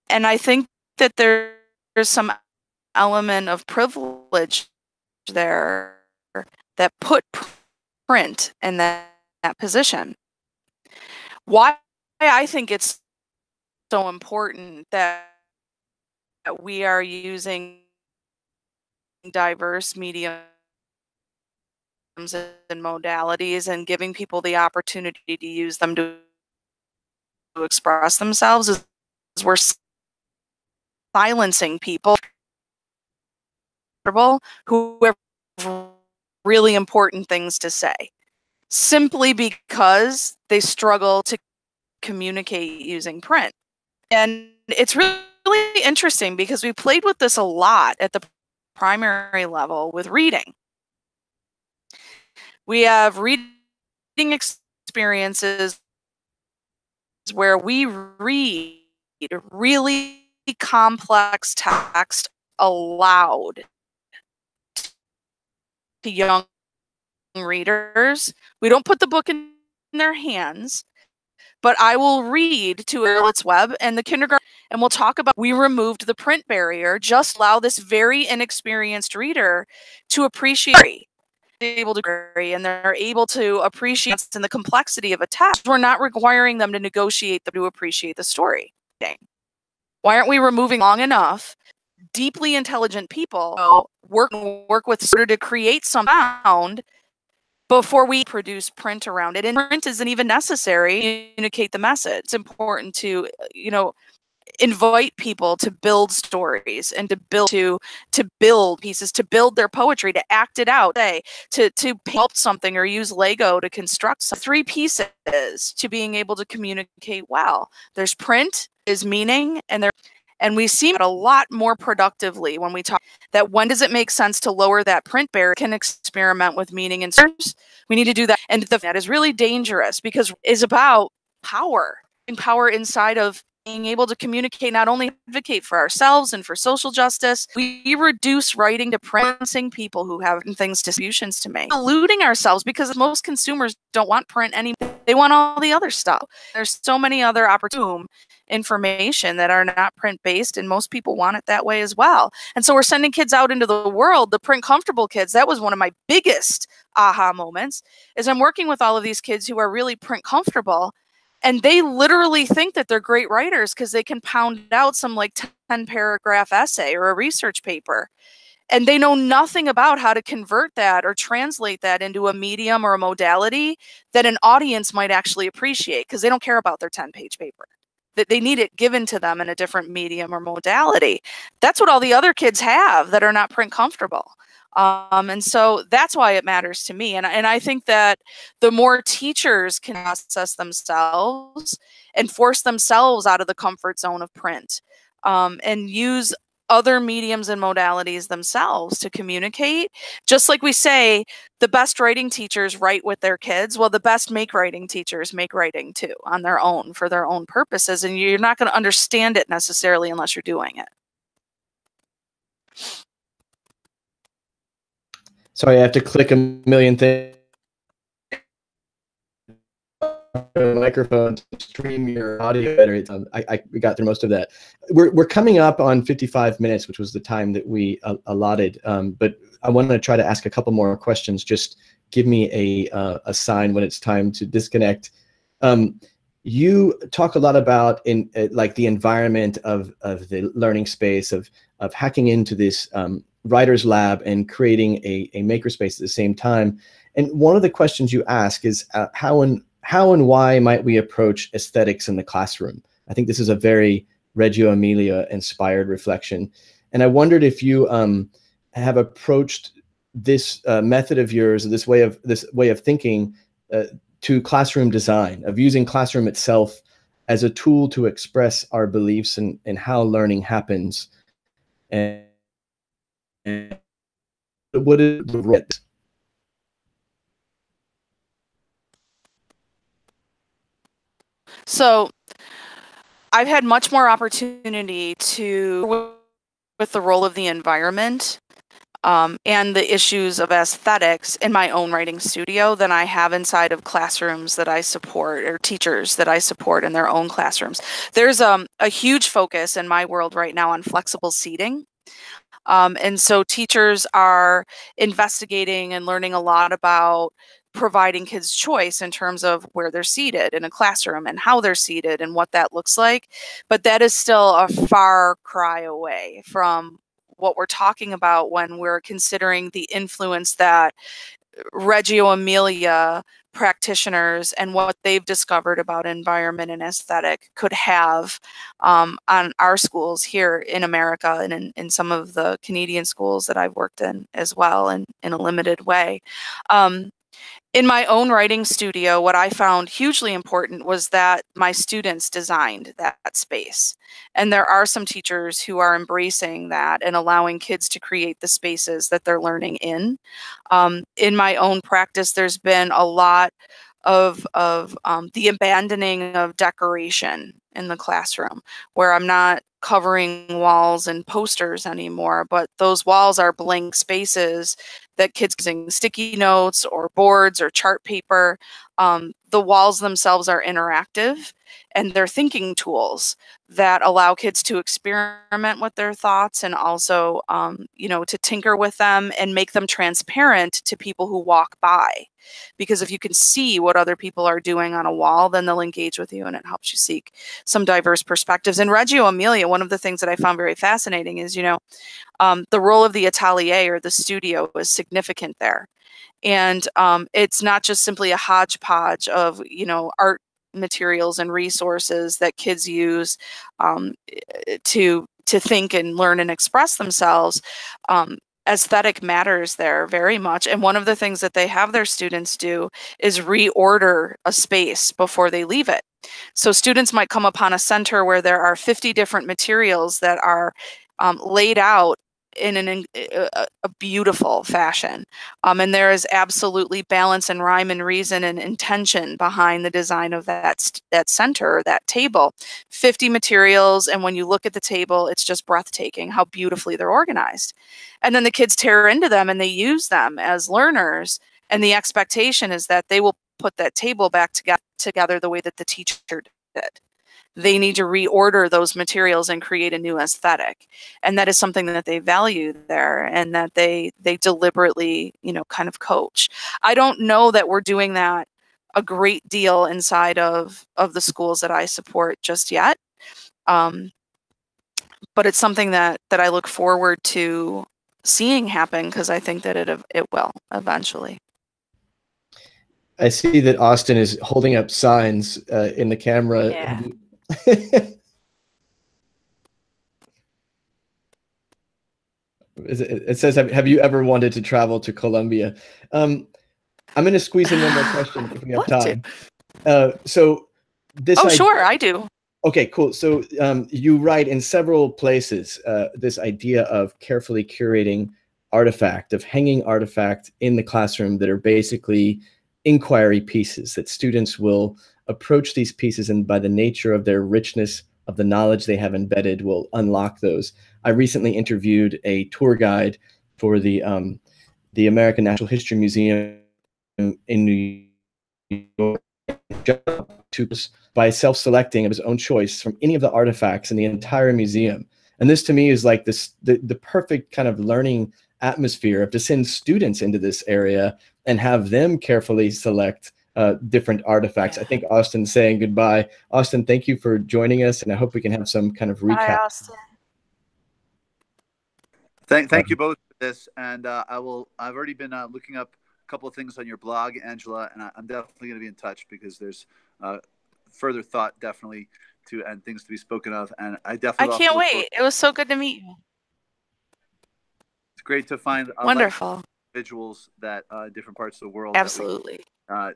And I think that there's some element of privilege there that put print in that position. Why I think it's so important that we are using diverse mediums and modalities and giving people the opportunity to use them to express themselves, is we're silencing people who have really important things to say simply because they struggle to communicate using print. And it's really interesting because we played with this a lot at the primary level with reading. We have reading experiences where we read really complex text aloud to young readers. We don't put the book in their hands, but I will read to Erlitz Webb and the kindergarten, and we'll talk about, we removed the print barrier, just allow this very inexperienced reader to appreciate, able to agree, and they're able to appreciate in the complexity of a text. We're not requiring them to negotiate them to appreciate the story. Why aren't we removing long enough? Deeply intelligent people work with sort of to create some sound before we produce print around it. And print isn't even necessary to communicate the message. It's important to, invite people to build stories and to build pieces, to build their poetry, to act it out, to sculpt something or use Lego to construct some. 3 pieces to being able to communicate well. There's print, is meaning, and we see it a lot more productively when we talk that when does it make sense to lower that print barrier, can experiment with meaning and terms. We need to do that. And that is really dangerous because it's about power and power inside of being able to communicate, not only advocate for ourselves and for social justice. We reduce writing to printing people who have things, distributions to make. Eluding ourselves because most consumers don't want print anymore. They want all the other stuff. There's so many other opportunities, information that are not print-based, and most people want it that way as well. And so we're sending kids out into the world, the print-comfortable kids. That was one of my biggest aha moments, is I'm working with all of these kids who are really print-comfortable, and they literally think that they're great writers because they can pound out some like 10-paragraph essay or a research paper. And they know nothing about how to convert that or translate that into a medium or a modality that an audience might actually appreciate, because they don't care about their 10-page paper. That they need it given to them in a different medium or modality. That's what all the other kids have that are not print comfortable. And so that's why it matters to me. And I think that the more teachers can process themselves and force themselves out of the comfort zone of print, and use other mediums and modalities themselves to communicate. Just like we say, the best writing teachers write with their kids. Well, the best make writing teachers make writing too, on their own, for their own purposes. And you're not going to understand it necessarily unless you're doing it. Sorry, I have to click a million things. Microphone to stream your audio better. We got through most of that. We're coming up on 55 minutes, which was the time that we allotted. But I want to try to ask a couple more questions. Just give me a sign when it's time to disconnect. You talk a lot about like the environment of the learning space, of hacking into this writer's lab and creating a makerspace at the same time. And one of the questions you ask is how and why might we approach aesthetics in the classroom? I think this is a very Reggio Emilia inspired reflection. And I wondered if you have approached this method of yours, this way of thinking to classroom design, of using classroom itself as a tool to express our beliefs in how learning happens. And what is the role? So I've had much more opportunity to with the role of the environment and the issues of aesthetics in my own writing studio than I have inside of classrooms that I support, or teachers that I support in their own classrooms. There's a huge focus in my world right now on flexible seating. And so teachers are investigating and learning a lot about providing kids choice in terms of where they're seated in a classroom and how they're seated and what that looks like. But that is still a far cry away from what we're talking about when we're considering the influence that Reggio Emilia practitioners and what they've discovered about environment and aesthetic could have on our schools here in America and in some of the Canadian schools that I've worked in as well, and in a limited way. In my own writing studio, what I found hugely important was that my students designed that space. And there are some teachers who are embracing that and allowing kids to create the spaces that they're learning in. In my own practice, there's been a lot of the abandoning of decoration in the classroom, where I'm not covering walls and posters anymore, but those walls are blank spaces that kids using sticky notes or boards or chart paper. The walls themselves are interactive, and they're thinking tools that allow kids to experiment with their thoughts and also, you know, to tinker with them and make them transparent to people who walk by. Because if you can see what other people are doing on a wall, then they'll engage with you and it helps you seek some diverse perspectives. In Reggio Emilia, one of the things that I found very fascinating is, you know, the role of the atelier or the studio is significant there. And it's not just simply a hodgepodge of, you know, art materials and resources that kids use to think and learn and express themselves. Aesthetic matters there very much. And one of the things that they have their students do is reorder a space before they leave it. So students might come upon a center where there are 50 different materials that are laid out in a beautiful fashion. And there is absolutely balance and rhyme and reason and intention behind the design of that center or that table. 50 materials, and when you look at the table, it's just breathtaking how beautifully they're organized. And then the kids tear into them and they use them as learners, and the expectation is that they will put that table back together the way that the teacher did. They need to reorder those materials and create a new aesthetic. And that is something that they value there and that they deliberately, you know, kind of coach. I don't know that we're doing that a great deal inside of the schools that I support just yet. But it's something that I look forward to seeing happen, because I think that it will eventually. I see that Austin is holding up signs in the camera. Yeah. It says, have you ever wanted to travel to Colombia? I'm going to squeeze in one more question if we have time. So this sure, I do. Okay, cool. So you write in several places this idea of carefully curating artifact, of hanging artifact in the classroom that are basically inquiry pieces, that students will approach these pieces and by the nature of their richness of the knowledge they have embedded will unlock those. I recently interviewed a tour guide for the American Natural History Museum in New York by self-selecting of his own choice from any of the artifacts in the entire museum. And this to me is like the perfect kind of learning atmosphere to send students into this area and have them carefully select different artifacts. I think Austin's saying goodbye. Austin, thank you for joining us, and I hope we can have some kind of recap. Bye, Austin. Thank you both for this, and I've already been looking up a couple of things on your blog, Angela, and I'm definitely going to be in touch because there's further thought definitely and things to be spoken of, and I can't wait. It was so good to meet you. It's great to find wonderful individuals that different parts of the world. Absolutely.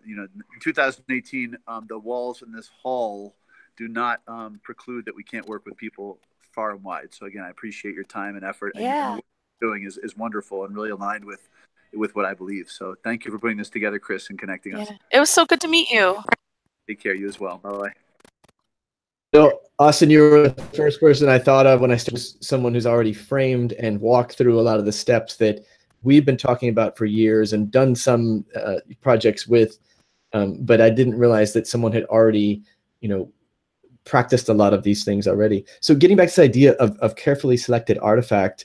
You know, in 2018, the walls in this hall do not preclude that we can't work with people far and wide. So again, I appreciate your time and effort. Yeah. And what you're doing is wonderful and really aligned with what I believe. So thank you for putting this together, Chris, and connecting us. It was so good to meet you. Take care. You as well. Bye-bye. So, Austin, you were the first person I thought of when I started, someone who's already framed and walked through a lot of the steps that we've been talking about for years and done some projects with, but I didn't realize that someone had already, you know, practiced a lot of these things already. So getting back to this idea of carefully selected artifact,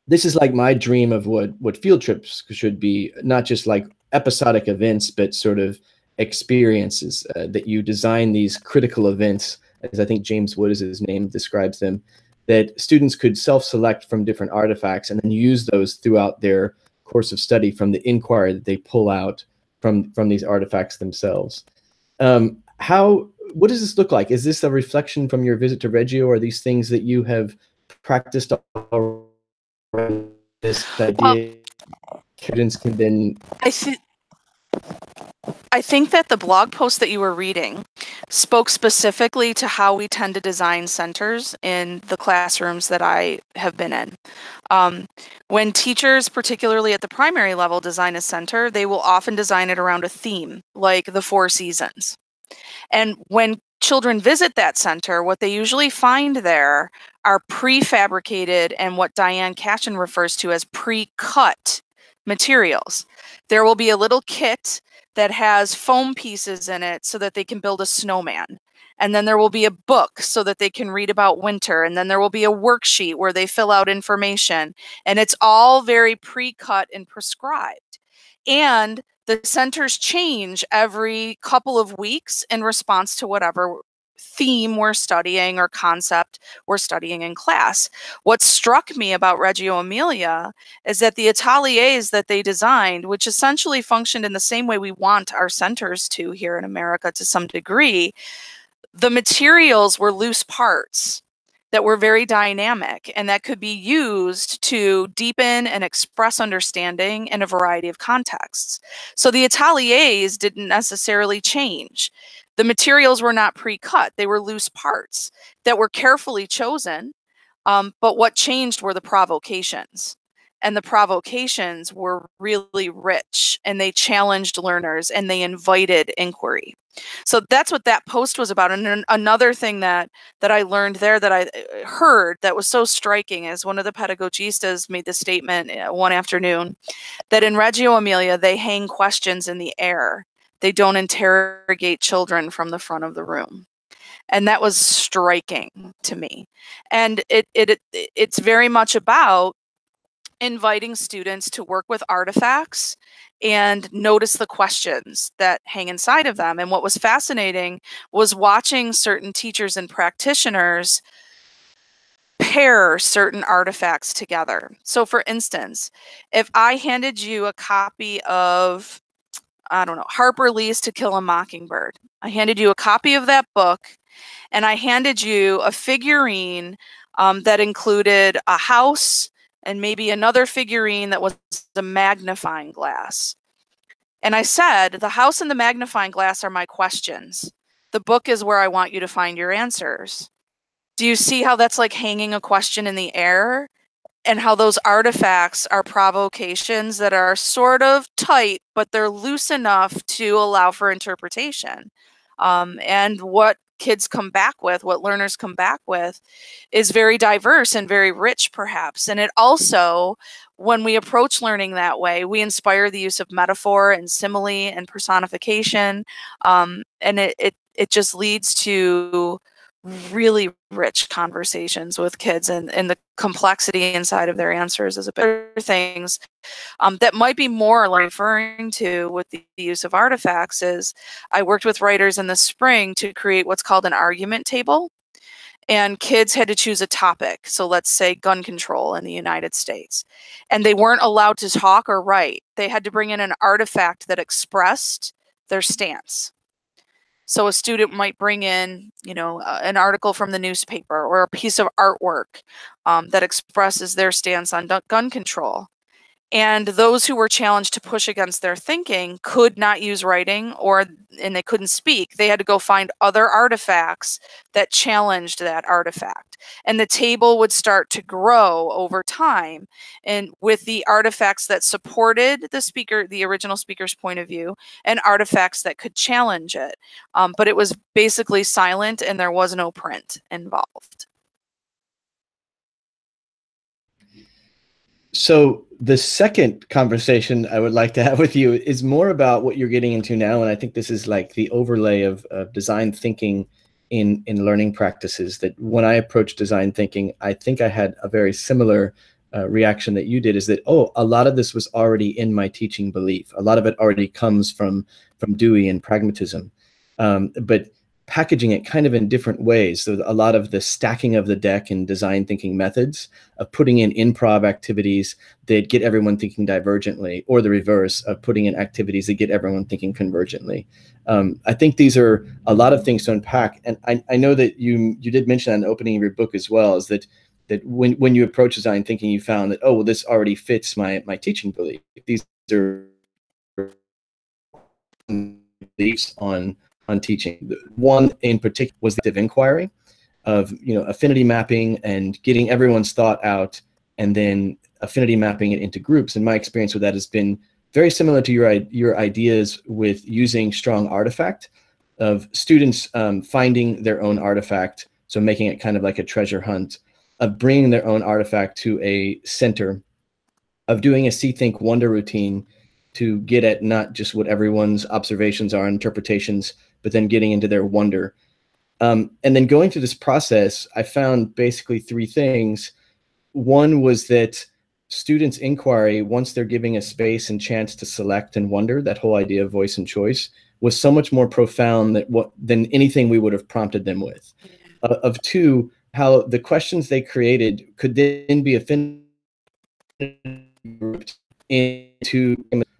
this is like my dream of what field trips should be, not just like episodic events, but sort of experiences, that you design these critical events, as I think James Wood is his name, describes them, that students could self-select from different artifacts and then use those throughout their course of study from the inquiry that they pull out from these artifacts themselves. What does this look like? Is this a reflection from your visit to Reggio, or are these things that you have practiced already? This idea students can then... I think that the blog post that you were reading spoke specifically to how we tend to design centers in the classrooms that I have been in. When teachers, particularly at the primary level, design a center, they will often design it around a theme, like the 4 seasons. And when children visit that center, what they usually find there are prefabricated and what Diane Cashin refers to as pre-cut materials. There will be a little kit that has foam pieces in it so that they can build a snowman. And then there will be a book so that they can read about winter. And then there will be a worksheet where they fill out information. And it's all very pre-cut and prescribed. And the centers change every couple of weeks in response to whatever theme we're studying or concept we're studying in class. What struck me about Reggio Emilia is that the ateliers that they designed, which essentially functioned in the same way we want our centers to here in America to some degree, the materials were loose parts that were very dynamic and that could be used to deepen and express understanding in a variety of contexts. So the ateliers didn't necessarily change. The materials were not pre-cut. They were loose parts that were carefully chosen, but what changed were the provocations. And the provocations were really rich, and they challenged learners, and they invited inquiry. So that's what that post was about. And another thing that I learned there that I heard that was so striking is one of the pedagogistas made the statement one afternoon that in Reggio Emilia, they hang questions in the air. They don't interrogate children from the front of the room. And that was striking to me. And it's very much about inviting students to work with artifacts and notice the questions that hang inside of them. And what was fascinating was watching certain teachers and practitioners pair certain artifacts together. So for instance, if I handed you a copy of, I don't know, Harper Lee's To Kill a Mockingbird, I handed you a copy of that book, and I handed you a figurine that included a house and maybe another figurine that was a magnifying glass. And I said, the house and the magnifying glass are my questions. The book is where I want you to find your answers. Do you see how that's like hanging a question in the air? And how those artifacts are provocations that are sort of tight, but they're loose enough to allow for interpretation. And what kids come back with, what learners come back with, is very diverse and very rich, perhaps. And it also, when we approach learning that way, we inspire the use of metaphor and simile and personification. And it just leads to really rich conversations with kids, and the complexity inside of their answers is a bit of things that might be more like referring to with the use of artifacts. Is I worked with writers in the spring to create what's called an argument table, and kids had to choose a topic. So let's say gun control in the United States, and they weren't allowed to talk or write. They had to bring in an artifact that expressed their stance. So a student might bring in, an article from the newspaper or a piece of artwork that expresses their stance on gun control. And those who were challenged to push against their thinking could not use writing, and they couldn't speak. They had to go find other artifacts that challenged that artifact. And the table would start to grow over time, and with the artifacts that supported the original speaker's point of view, and artifacts that could challenge it. But it was basically silent, and there was no print involved. So the second conversation I would like to have with you is more about what you're getting into now. And I think this is like the overlay of design thinking in learning practices, that when I approached design thinking, I think I had a very similar reaction that you did, is that, oh, a lot of this was already in my teaching belief. A lot of it already comes from Dewey and pragmatism, but packaging it kind of in different ways. So a lot of the stacking of the deck and design thinking methods of putting in improv activities that get everyone thinking divergently, or the reverse of putting in activities that get everyone thinking convergently. I think these are a lot of things to unpack. And I know that you did mention that in the opening of your book as well, is that when you approach design thinking, you found that, oh, well, this already fits my teaching belief. These are beliefs on teaching. One in particular was the active inquiry of, affinity mapping and getting everyone's thought out, and then affinity mapping it into groups. And my experience with that has been very similar to your ideas with using strong artifact, of students finding their own artifact, so making it kind of like a treasure hunt, of bringing their own artifact to a center, of doing a see, think, wonder routine to get at not just what everyone's observations are, interpretations, but then getting into their wonder. And then going through this process, I found basically three things. One was that students' inquiry, once they're giving a space and chance to select and wonder, that whole idea of voice and choice, was so much more profound than anything we would have prompted them with. Of two, how the questions they created could then be affinity grouped into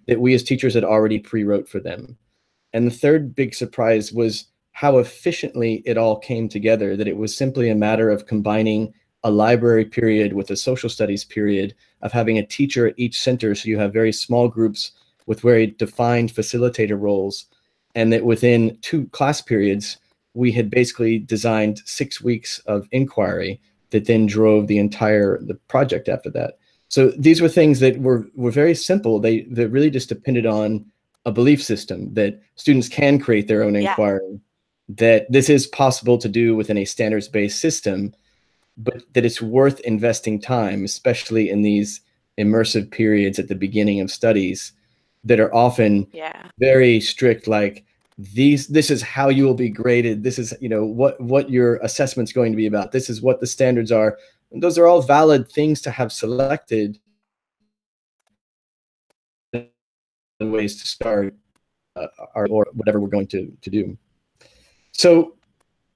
that we as teachers had already pre-wrote for them. And the third big surprise was how efficiently it all came together, that it was simply a matter of combining a library period with a social studies period, of having a teacher at each center, so you have very small groups with very defined facilitator roles, and that within 2 class periods, we had basically designed 6 weeks of inquiry that then drove the project after that. So these were things that were very simple. They really just depended on a belief system that students can create their own inquiry, that this is possible to do within a standards-based system, but that it's worth investing time, especially in these immersive periods at the beginning of studies that are often very strict, like this is how you will be graded. This is, what your assessment's going to be about. This is what the standards are. And those are all valid things to have selected ways to start or whatever we're going to do. So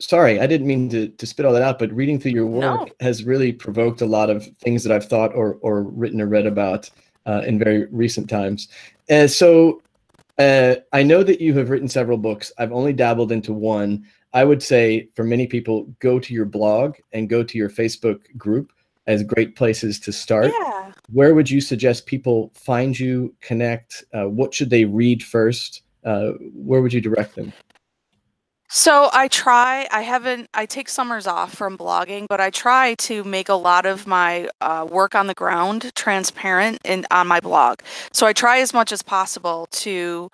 sorry, I didn't mean to spit all that out, but reading through your work has really provoked a lot of things that I've thought or written or read about in very recent times. So I know that you have written several books. I've only dabbled into one. I would say for many people, go to your blog and go to your Facebook group as great places to start. Yeah. Where would you suggest people find you, connect? What should they read first? Where would you direct them? So I take summers off from blogging, but I try to make a lot of my work on the ground transparent on my blog. So I try as much as possible to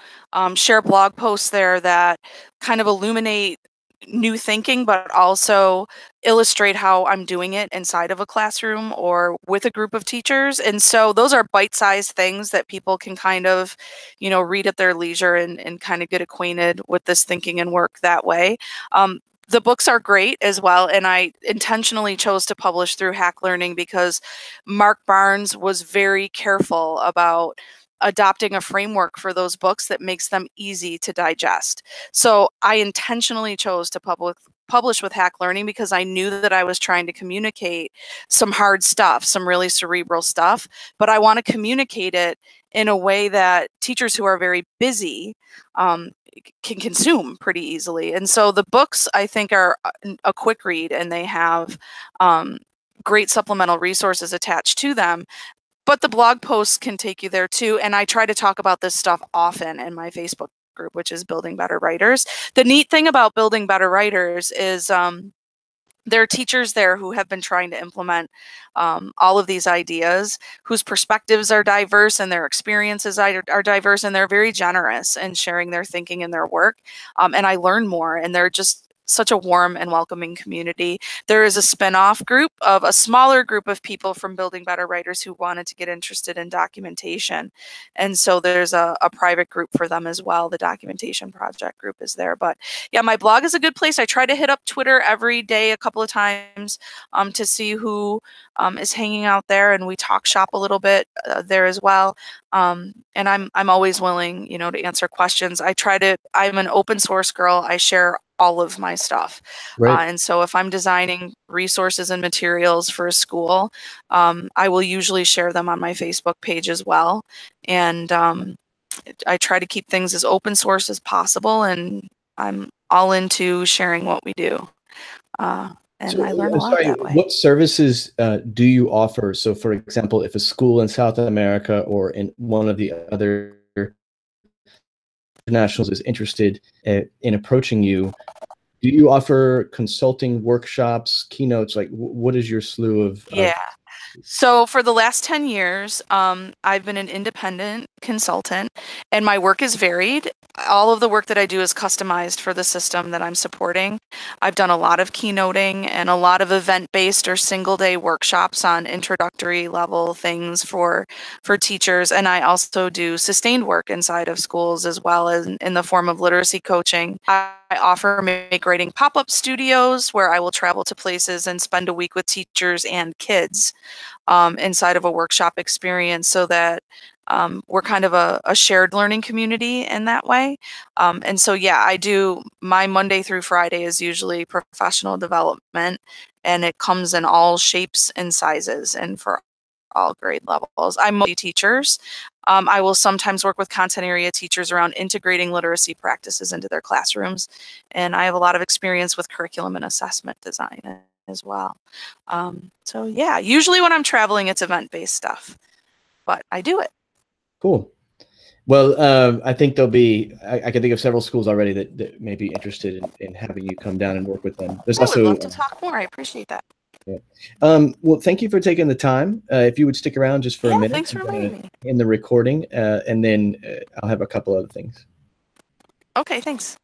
share blog posts there that kind of illuminate new thinking, but also illustrate how I'm doing it inside of a classroom or with a group of teachers. And so those are bite-sized things that people can kind of, read at their leisure and kind of get acquainted with this thinking and work that way. The books are great as well, and I intentionally chose to publish through Hack Learning because Mark Barnes was very careful about adopting a framework for those books that makes them easy to digest. So I intentionally chose to publish with Hack Learning because I knew that I was trying to communicate some hard stuff, some really cerebral stuff, but I want to communicate it in a way that teachers who are very busy can consume pretty easily. And so the books, I think, are a quick read, and they have great supplemental resources attached to them. But the blog posts can take you there too. And I try to talk about this stuff often in my Facebook group, which is Building Better Writers. The neat thing about Building Better Writers is there are teachers there who have been trying to implement all of these ideas, whose perspectives are diverse and their experiences are diverse, and they're very generous in sharing their thinking and their work. And I learn more, and they're just such a warm and welcoming community. There is a spin-off group of a smaller group of people from Building Better Writers who wanted to get interested in documentation. And so there's a private group for them as well. The documentation project group is there. But yeah, my blog is a good place. I try to hit up Twitter every day a couple of times to see who is hanging out there, and we talk shop a little bit there as well. And I'm always willing, you know, to answer questions. I'm an open source girl. I share all of my stuff. Right. And so if I'm designing resources and materials for a school, I will usually share them on my Facebook page as well. And I try to keep things as open source as possible, and I'm all into sharing what we do. And I learn a lot that way. What services do you offer? So, for example, if a school in South America or in one of the other internationals is interested in approaching you, do you offer consulting workshops, keynotes? Like, what is your slew of? Yeah. So for the last 10 years, I've been an independent consultant, and my work is varied. All of the work that I do is customized for the system that I'm supporting. I've done a lot of keynoting and a lot of event-based or single-day workshops on introductory level things for teachers, and I also do sustained work inside of schools as well as in the form of literacy coaching. I offer make writing pop-up studios where I will travel to places and spend a week with teachers and kids inside of a workshop experience, so that we're kind of a shared learning community in that way. And so, yeah, I do my Monday through Friday is usually professional development, and it comes in all shapes and sizes and for all grade levels. I'm mostly teachers. I will sometimes work with content area teachers around integrating literacy practices into their classrooms. And I have a lot of experience with curriculum and assessment design as well. So yeah, usually when I'm traveling, it's event-based stuff, but I do it. Cool. Well, I think there'll be, I can think of several schools already that may be interested in having you come down and work with them. There's also, I would love to talk more. I appreciate that. Yeah. Well, thank you for taking the time. If you would stick around just for a minute. Thanks for inviting me. In the recording, and then I'll have a couple other things. Okay, thanks.